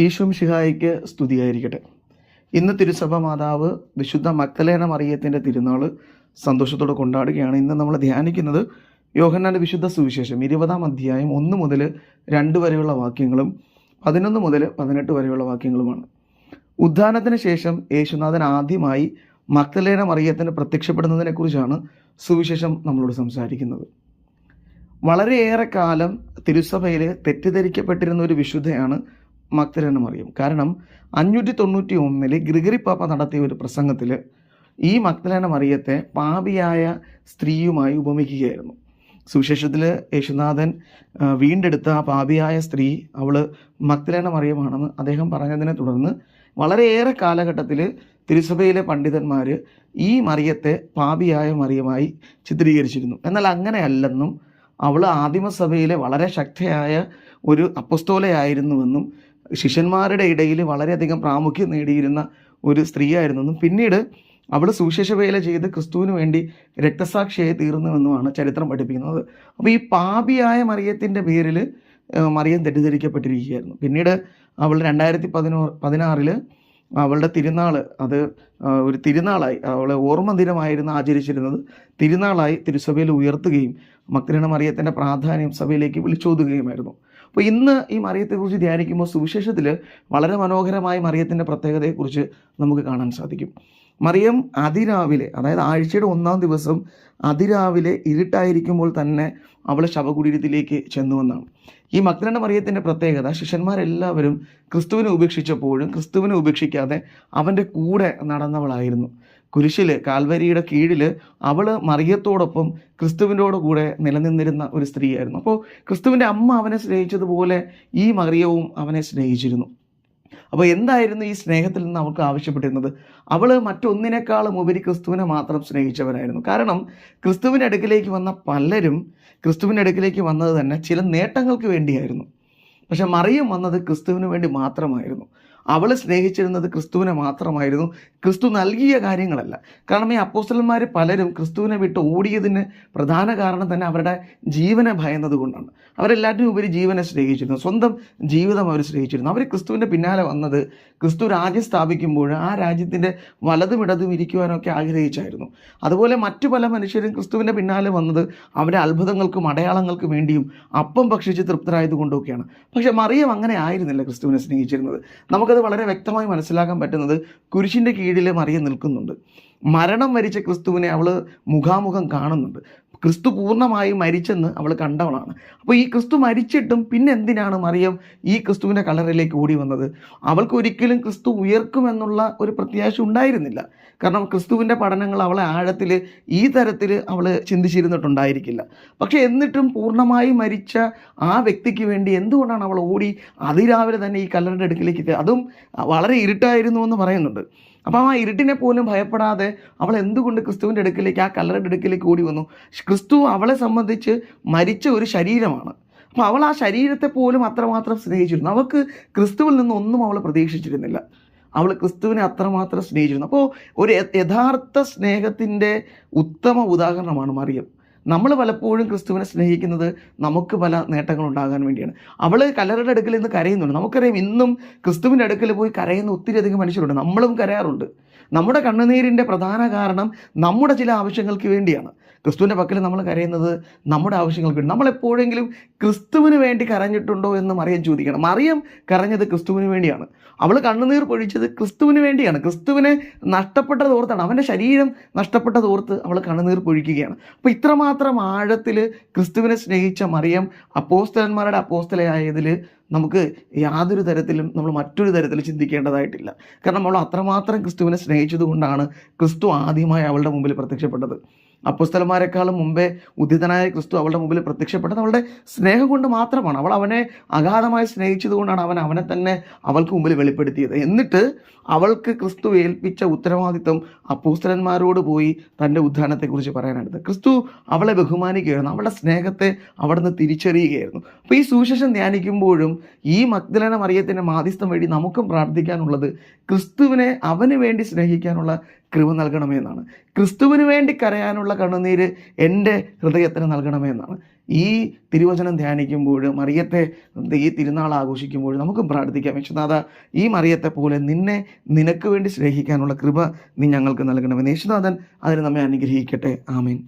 ഈശോമിശിഹായ്ക്ക് സ്തുതിയായിരിക്കട്ടെ. ഇന്ന് തിരുസഭ മാതാവ് വിശുദ്ധ മഗ്ദലേന മറിയത്തിൻ്റെ തിരുനാൾ സന്തോഷത്തോടെ കൊണ്ടാടുകയാണ്. ഇന്ന് നമ്മൾ ധ്യാനിക്കുന്നത് യോഹന്നാൻ്റെ വിശുദ്ധ സുവിശേഷം 20-ാം അധ്യായം 1 മുതൽ 2 വരെയുള്ള വാക്യങ്ങളും 11 മുതൽ 18 വരെയുള്ള വാക്യങ്ങളുമാണ്. ഉദ്ധാനത്തിന് ശേഷം യേശുനാഥൻ ആദ്യമായി മഗ്ദലേന മറിയത്തിന് പ്രത്യക്ഷപ്പെടുന്നതിനെക്കുറിച്ചാണ് സുവിശേഷം നമ്മളോട് സംസാരിക്കുന്നത്. വളരെയേറെ കാലം തിരുസഭയിൽ തെറ്റിദ്ധരിക്കപ്പെട്ടിരുന്ന ഒരു വിശുദ്ധയാണ് മഗ്ദലേന മറിയം. കാരണം 591 ഗ്രിഗറി പാപ്പ നടത്തിയ ഒരു പ്രസംഗത്തിൽ ഈ മഗ്ദലേന മറിയത്തെ പാപിയായ സ്ത്രീയുമായി ഉപമിക്കുകയായിരുന്നു. സുവിശേഷത്തിൽ യേശുനാഥൻ വീണ്ടെടുത്ത ആ പാപിയായ സ്ത്രീ അവൾ മഗ്ദലേന മറിയമാണെന്ന് അദ്ദേഹം പറഞ്ഞതിനെ തുടർന്ന് വളരെയേറെ കാലഘട്ടത്തിൽ തിരുസഭയിലെ പണ്ഡിതന്മാർ ഈ മറിയത്തെ പാപിയായ മറിയമായി ചിത്രീകരിച്ചിരുന്നു. എന്നാൽ അങ്ങനെയല്ലെന്നും അവൾ ആദിമസഭയിലെ വളരെ ശക്തയായ ഒരു അപ്പസ്തോലയായിരുന്നുവെന്നും ശിഷ്യന്മാരുടെ ഇടയിൽ വളരെയധികം പ്രാമുഖ്യം നേടിയിരുന്ന ഒരു സ്ത്രീയായിരുന്നെന്നും പിന്നീട് അവൾ സുവിശേഷ വേല ചെയ്ത് ക്രിസ്തുവിന് വേണ്ടി രക്തസാക്ഷിയായി തീർന്നുവെന്നുമാണ് ചരിത്രം പഠിപ്പിക്കുന്നത്. അപ്പോൾ ഈ പാപിയായ മറിയത്തിൻ്റെ പേരിൽ മറിയം തെറ്റിദ്ധരിക്കപ്പെട്ടിരിക്കുകയായിരുന്നു. പിന്നീട് അവൾ 2016 അവളുടെ തിരുനാൾ അത് ഒരു തിരുനാളായി, അവളെ ഓർമ്മ ദിനമായിരുന്നു ആചരിച്ചിരുന്നത്, തിരുനാളായി തിരുസഭയിൽ ഉയർത്തുകയും മഗ്ദലേന മറിയത്തിൻ്റെ പ്രാധാന്യം സഭയിലേക്ക് വിളിച്ചോതുകയുമായിരുന്നു. അപ്പോൾ ഇന്ന് ഈ മറിയത്തെക്കുറിച്ച് ധ്യാനിക്കുമ്പോൾ സുവിശേഷത്തിൽ വളരെ മനോഹരമായ മറിയത്തിൻ്റെ പ്രത്യേകതയെക്കുറിച്ച് നമുക്ക് കാണാൻ സാധിക്കും. മറിയം അതിരാവിലെ, അതായത് ആഴ്ചയുടെ 1-ാം ദിവസം അതിരാവിലെ ഇരുട്ടായിരിക്കുമ്പോൾ തന്നെ അവൾ ശവകുടീരത്തിലേക്ക് ചെന്നുവെന്നാണ്. ഈ മഗ്ദലേന മറിയത്തിൻ്റെ പ്രത്യേകത, ശിഷ്യന്മാരെല്ലാവരും ക്രിസ്തുവിനെ ഉപേക്ഷിച്ചപ്പോഴും ക്രിസ്തുവിനെ ഉപേക്ഷിക്കാതെ അവൻ്റെ കൂടെ നടന്നവളായിരുന്നു. കുരിശിൽ, കാൽവരിയുടെ കീഴിൽ അവൾ മറിയത്തോടൊപ്പം ക്രിസ്തുവിനോട് കൂടെ നിലനിന്നിരുന്ന ഒരു സ്ത്രീയായിരുന്നു. അപ്പോൾ ക്രിസ്തുവിൻ്റെ അമ്മ അവനെ സ്നേഹിച്ചതുപോലെ ഈ മറിയവും അവനെ സ്നേഹിച്ചിരുന്നു. അപ്പോൾ എന്തായിരുന്നു ഈ സ്നേഹത്തിൽ നിന്ന് അവൾക്ക് ആവശ്യപ്പെട്ടിരുന്നത്? അവൾ മറ്റൊന്നിനേക്കാളും ഉപരി ക്രിസ്തുവിനെ മാത്രം സ്നേഹിച്ചവരായിരുന്നു. കാരണം ക്രിസ്തുവിൻ്റെ അടുക്കിലേക്ക് വന്ന പലരും ക്രിസ്തുവിൻ്റെ അടുക്കിലേക്ക് വന്നത് തന്നെ ചില നേട്ടങ്ങൾക്ക് വേണ്ടിയായിരുന്നു. പക്ഷെ മറിയം വന്നത് ക്രിസ്തുവിന് വേണ്ടി മാത്രമായിരുന്നു. അവൾ സ്നേഹിച്ചിരുന്നത് ക്രിസ്തുവിനെ മാത്രമായിരുന്നു, ക്രിസ്തു നൽകിയ കാര്യങ്ങളല്ല. കാരണം ഈ അപ്പോസ്തലന്മാർ പലരും ക്രിസ്തുവിനെ വിട്ട് ഓടിയതിന് പ്രധാന കാരണം തന്നെ അവരുടെ ജീവനെ ഭയന്നത് കൊണ്ടാണ്. അവരെല്ലാറ്റിനും ഉപരി ജീവനെ സ്നേഹിച്ചിരുന്നു, സ്വന്തം ജീവിതം അവർ സ്നേഹിച്ചിരുന്നു. അവർ ക്രിസ്തുവിൻ്റെ പിന്നാലെ വന്നത് ക്രിസ്തു രാജ്യം സ്ഥാപിക്കുമ്പോൾ ആ രാജ്യത്തിൻ്റെ വലതും ഇടതും ഇരിക്കുവാനൊക്കെ ആഗ്രഹിച്ചായിരുന്നു. അതുപോലെ മറ്റു പല മനുഷ്യരും ക്രിസ്തുവിൻ്റെ പിന്നാലെ വന്നത് അവരുടെ അത്ഭുതങ്ങൾക്കും അടയാളങ്ങൾക്കും വേണ്ടിയും അപ്പം ഭക്ഷിച്ച് തൃപ്തരായതുകൊണ്ടൊക്കെയാണ്. പക്ഷെ മറിയം അങ്ങനെ ആയിരുന്നില്ല ക്രിസ്തുവിനെ സ്നേഹിച്ചിരുന്നത്. നമുക്കത് വളരെ വ്യക്തമായി മനസ്സിലാക്കാൻ പറ്റുന്നത് കുരിശിൻ്റെ കീഴിൽ മറിയം നിൽക്കുന്നുണ്ട്. മരണം വരിച്ച ക്രിസ്തുവിനെ അവൾ മുഖാമുഖം കാണുന്നുണ്ട്. ക്രിസ്തു പൂർണ്ണമായും മരിച്ചെന്ന് അവൾ കണ്ടവളാണ്. അപ്പോൾ ഈ ക്രിസ്തു മരിച്ചിട്ടും പിന്നെ എന്തിനാണ് മറിയം ഈ ക്രിസ്തുവിൻ്റെ കല്ലറയിലേക്ക് ഓടി വന്നത്? അവൾക്ക് ഒരിക്കലും ക്രിസ്തു ഉയർക്കുമെന്നുള്ള ഒരു പ്രത്യാശ ഉണ്ടായിരുന്നില്ല. കാരണം ക്രിസ്തുവിൻ്റെ പഠനങ്ങൾ അവളെ ആഴത്തിൽ ഈ തരത്തിൽ അവൾ ചിന്തിച്ചിരുന്നിട്ടുണ്ടായിരിക്കില്ല. പക്ഷേ എന്നിട്ടും പൂർണ്ണമായും മരിച്ച ആ വ്യക്തിക്ക് വേണ്ടി എന്തുകൊണ്ടാണ് അവൾ ഓടി അതിരാവിലെ തന്നെ ഈ കല്ലറയുടെ അടുക്കിലേക്ക് എത്തിയത്? അതും വളരെ ഇരുട്ടായിരുന്നു എന്ന് പറയുന്നുണ്ട്. അപ്പോൾ ആ ഇരുട്ടിനെ പോലും ഭയപ്പെടാതെ അവൾ എന്തുകൊണ്ട് ക്രിസ്തുവിൻ്റെ അടുക്കിലേക്ക്, ആ കല്ലറയുടെ അടുക്കിലേക്ക് ഓടി വന്നു? ക്രിസ്തു അവളെ സംബന്ധിച്ച് മരിച്ച ഒരു ശരീരമാണ്. അപ്പോൾ അവൾ ആ ശരീരത്തെ പോലും അത്രമാത്രം സ്നേഹിച്ചിരുന്നു. അവൾക്ക് ക്രിസ്തുവിൽ നിന്നൊന്നും അവൾ പ്രതീക്ഷിച്ചിരുന്നില്ല. അവൾ ക്രിസ്തുവിനെ അത്രമാത്രം സ്നേഹിച്ചിരുന്നു. അപ്പോൾ ഒരു യഥാർത്ഥ സ്നേഹത്തിൻ്റെ ഉത്തമ ഉദാഹരണമാണ് മറിയം. നമ്മൾ പലപ്പോഴും ക്രിസ്തുവിനെ സ്നേഹിക്കുന്നത് നമുക്ക് പല നേട്ടങ്ങളുണ്ടാകാൻ വേണ്ടിയാണ്. അവൾ കല്ലറയുടെ അടുക്കൽ നിന്ന് കരയുന്നുണ്ട്. നമുക്കറിയാം, ഇന്നും ക്രിസ്തുവിൻ്റെ അടുക്കൽ പോയി കരയുന്ന ഒത്തിരി അധികം മനുഷ്യരുണ്ട്. നമ്മളും കരയാറുണ്ട്. നമ്മുടെ കണ്ണുനീരിൻ്റെ പ്രധാന കാരണം നമ്മുടെ ചില ആവശ്യങ്ങൾക്ക് വേണ്ടിയാണ്. ക്രിസ്തുവിൻ്റെ പക്കൽ നമ്മൾ കരയുന്നത് നമ്മുടെ ആവശ്യങ്ങൾക്ക് വേണ്ടി. നമ്മളെപ്പോഴെങ്കിലും ക്രിസ്തുവിന് വേണ്ടി കരഞ്ഞിട്ടുണ്ടോ എന്ന് മറിയം ചോദിക്കണം. മറിയം കരഞ്ഞത് ക്രിസ്തുവിന് വേണ്ടിയാണ്. അവൾ കണ്ണുനീർ പൊഴിച്ചത് ക്രിസ്തുവിന് വേണ്ടിയാണ്. ക്രിസ്തുവിനെ നഷ്ടപ്പെട്ടത് ഓർത്താണ്, അവൻ്റെ ശരീരം നഷ്ടപ്പെട്ടത് ഓർത്ത് അവൾ കണ്ണുനീർ പൊഴിക്കുകയാണ്. അപ്പോൾ ഇത്രമാത്രം ആഴത്തിൽ ക്രിസ്തുവിനെ സ്നേഹിച്ച മറിയം അപ്പോസ്തലന്മാരുടെ അപ്പോസ്തലയായതിൽ നമുക്ക് യാതൊരു തരത്തിലും നമ്മൾ മറ്റൊരു തരത്തിൽ ചിന്തിക്കേണ്ടതായിട്ടില്ല. കാരണം അവൾ അത്രമാത്രം ക്രിസ്തുവിനെ സ്നേഹിച്ചതുകൊണ്ടാണ് ക്രിസ്തു ആദ്യമായി അവളുടെ മുമ്പിൽ പ്രത്യക്ഷപ്പെട്ടത്. അപ്പോസ്തലന്മാരെക്കാളും മുമ്പേ ഉദ്ധിതനായ ക്രിസ്തു അവളുടെ മുമ്പിൽ പ്രത്യക്ഷപ്പെട്ടത് അവളുടെ സ്നേഹം കൊണ്ട് മാത്രമാണ്. അവൾ അവനെ അഗാധമായി സ്നേഹിച്ചതുകൊണ്ടാണ് അവൻ അവനെ തന്നെ അവൾക്ക് മുമ്പിൽ വെളിപ്പെടുത്തിയത്. എന്നിട്ട് അവൾക്ക് ക്രിസ്തു ഏൽപ്പിച്ച ഉത്തരവാദിത്വം അപ്പോസ്തലന്മാരോട് പോയി തൻ്റെ ഉദ്ധാനത്തെക്കുറിച്ച് പറയാനെടുത്ത് ക്രിസ്തു അവളെ ബഹുമാനിക്കുകയായിരുന്നു, അവളുടെ സ്നേഹത്തെ അവിടുന്ന് തിരിച്ചറിയുകയായിരുന്നു. അപ്പോൾ ഈ സുവിശേഷം ധ്യാനിക്കുമ്പോഴും ഈ മഗ്ദലേന മറിയത്തിൻ്റെ മാധ്യസ്ഥം വഴി നമുക്കും പ്രാർത്ഥിക്കാനുള്ളത് ക്രിസ്തുവിനെ അവന് വേണ്ടി സ്നേഹിക്കാനുള്ള കൃപ നൽകണമേ എന്നാണ്. ക്രിസ്തുവിന് വേണ്ടി കരയാനുള്ള കണ്ണുനീര് എൻ്റെ ഹൃദയത്തിന് നൽകണമേ എന്നാണ്. ഈ തിരുവചനം ധ്യാനിക്കുമ്പോൾ, മറിയത്തെ ഈ തിരുനാൾ ആഘോഷിക്കുമ്പോൾ നമുക്ക് പ്രാർത്ഥിക്കാം, യേശുനാഥ, ഈ മറിയത്തെ പോലെ നിനക്ക് വേണ്ടി സ്നേഹിക്കാനുള്ള കൃപ നീ ഞങ്ങൾക്ക് നൽകണമെന്ന്. യേശുനാഥൻ അതിന് നമ്മെ അനുഗ്രഹിക്കട്ടെ. ആമേൻ.